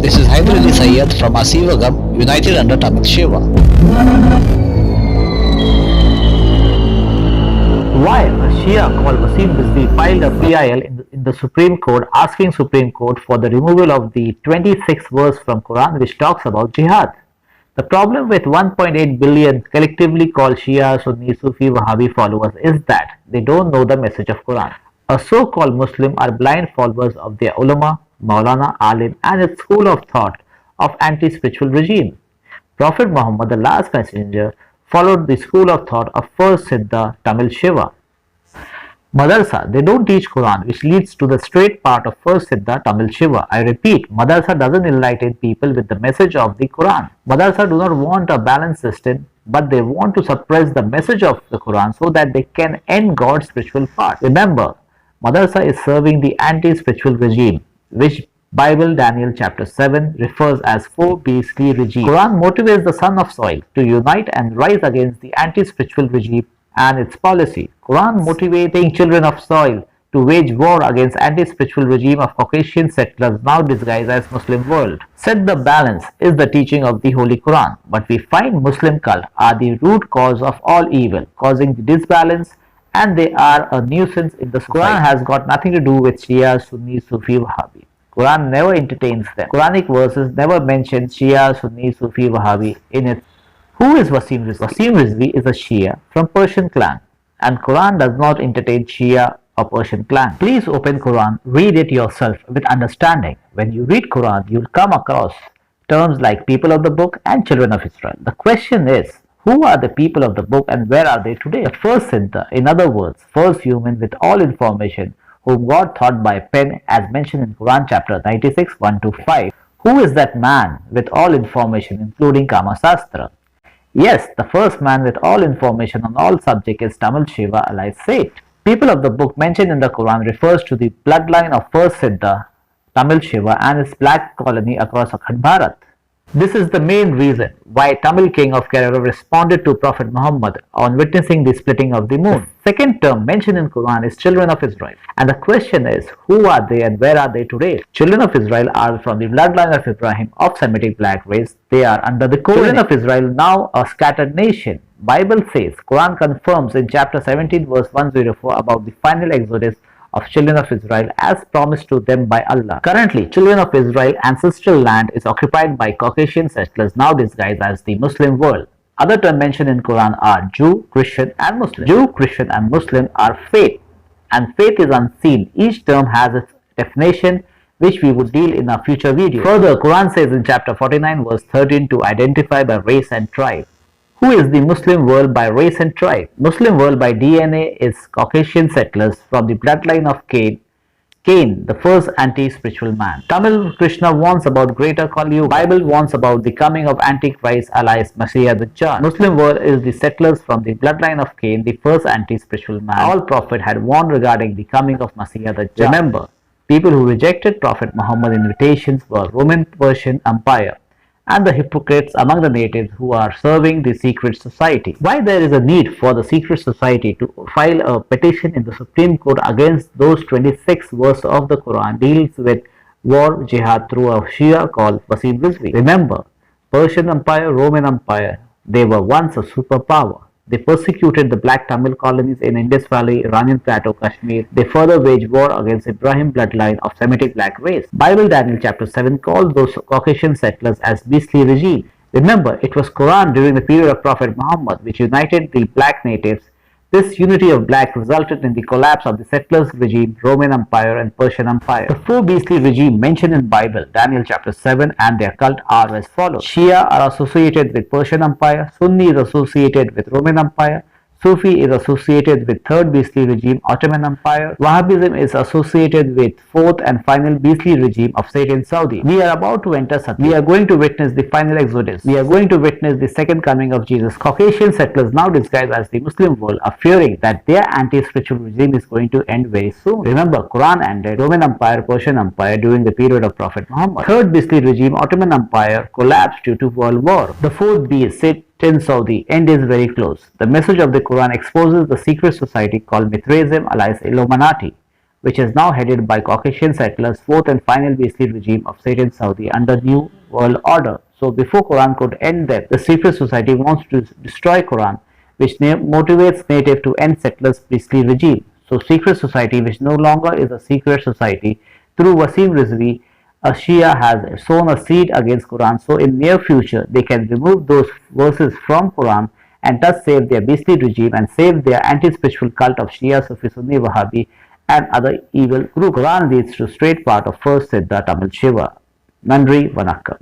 This is Hyder Ali Sayyed from Asivagam, united under Tamil Shiva. Why a Shia called Wasim Rizvi filed a PIL in the Supreme Court asking Supreme Court for the removal of the 26th verse from Quran which talks about jihad. The problem with 1.8 billion collectively called Shia, Sunni, Sufi, Wahhabi followers is that they don't know the message of Quran. A so-called Muslim are blind followers of their ulama, Maulana, Alim and its school of thought of anti-spiritual regime. Prophet Muhammad, the last messenger, followed the school of thought of first Siddha Tamil Shiva. Madarsa, they don't teach Quran, which leads to the straight path of first Siddha Tamil Shiva. I repeat, Madarsa doesn't enlighten people with the message of the Quran. Madarsa do not want a balanced system, but they want to suppress the message of the Quran so that they can end God's spiritual part. Remember, Madarsa is serving the anti-spiritual regime, which Bible Daniel chapter 7 refers as four beastly regimes. Quran motivates the son of soil to unite and rise against the anti-spiritual regime and its policy. Quran motivating children of soil to wage war against anti-spiritual regime of Caucasian settlers now disguised as Muslim world. Set the balance is the teaching of the Holy Quran, but we find Muslim cult are the root cause of all evil, causing the disbalance, and they are a nuisance in the society. Quran has got nothing to do with Shia, Sunni, Sufi, Wahhabi. Quran never entertains them. Quranic verses never mention Shia, Sunni, Sufi, Wahhabi in it. Who is Wasim Rizvi? Wasim Rizvi is a Shia from Persian clan, and Quran does not entertain Shia or Persian clan. Please open Quran, read it yourself with understanding. When you read Quran, you'll come across terms like people of the book and children of Israel. The question is, who are the people of the book and where are they today? The first Siddha, in other words, first human with all information, whom God taught by pen as mentioned in Quran chapter 96, 1-5. Who is that man with all information including Kama Sastra? Yes, the first man with all information on all subject is Tamil Shiva alias Seth. People of the book mentioned in the Quran refers to the bloodline of first Siddha, Tamil Shiva and its black colony across Akhand Bharat. This is the main reason why Tamil king of Kerala responded to Prophet Muhammad on witnessing the splitting of the moon. The second term mentioned in Quran is children of Israel. And the question is, who are they and where are they today? Children of Israel are from the bloodline of Ibrahim of Semitic black race. They are under the children of Israel, now a scattered nation. Bible says, Quran confirms in chapter 17 verse 104 about the final exodus of children of Israel as promised to them by Allah. Currently, children of Israel ancestral land is occupied by Caucasian settlers now disguised as the Muslim world. Other terms mentioned in Quran are Jew, Christian and Muslim. Jew, Christian and Muslim are faith, and faith is unseen. Each term has its definition which we would deal in a future video. Further, Quran says in chapter 49 verse 13 to identify by race and tribe. Who is the Muslim world by race and tribe? Muslim world by DNA is Caucasian settlers from the bloodline of Cain, the first anti-spiritual man. Tamil Krishna warns about greater Kali Yuga. Bible warns about the coming of Antichrist alias Messiah Dajjal. Muslim world is the settlers from the bloodline of Cain, the first anti-spiritual man. All prophet had warned regarding the coming of Messiah Dajjal. Remember, people who rejected Prophet Muhammad's invitations were Roman Persian Empire and the hypocrites among the natives who are serving the secret society. Why there is a need for the secret society to file a petition in the Supreme Court against those 26 verses of the Quran deals with war jihad through a Shia called Wasim Rizvi. Remember, Persian Empire, Roman Empire, they were once a superpower. They persecuted the black Tamil colonies in Indus Valley, Iranian Plateau, Kashmir. They further waged war against Ibrahim bloodline of Semitic black race. Bible Daniel chapter 7 called those Caucasian settlers as beastly regime. Remember, it was Quran during the period of Prophet Muhammad which united the black natives. This unity of black resulted in the collapse of the settlers regime, Roman Empire and Persian Empire. The four beastly regime mentioned in Bible, Daniel chapter 7 and their cult are as follows. Shia are associated with Persian Empire, Sunni is associated with Roman Empire, Sufi is associated with third beastly regime, Ottoman Empire. Wahhabism is associated with fourth and final beastly regime of Satan Saudi. We are about to enter Satya. We are going to witness the final exodus. We are going to witness the second coming of Jesus. Caucasian settlers now disguised as the Muslim world are fearing that their anti-spiritual regime is going to end very soon. Remember, Quran ended Roman Empire, Persian Empire during the period of Prophet Muhammad. Third beastly regime, Ottoman Empire, collapsed due to world war. The fourth beast, Satan Saudi, end is very close. The message of the Quran exposes the secret society called Mithraism alias Illuminati. which is now headed by Caucasian settlers, fourth and final beastly regime of Satan Saudi under New World Order. So before Quran could end them, the secret society wants to destroy Quran, which motivates native to end settlers' priestly regime. So secret society, which no longer is a secret society, through Wasim Rizvi, a Shia has sown a seed against Quran. So in near future, they can remove those verses from Quran and thus save their beastly regime and save their anti-spiritual cult of Shia, Sufi, Sunni, Wahhabi and other evil groups. Quran leads to straight path of first Siddha Tamil Shiva. Nandri Vanakkam.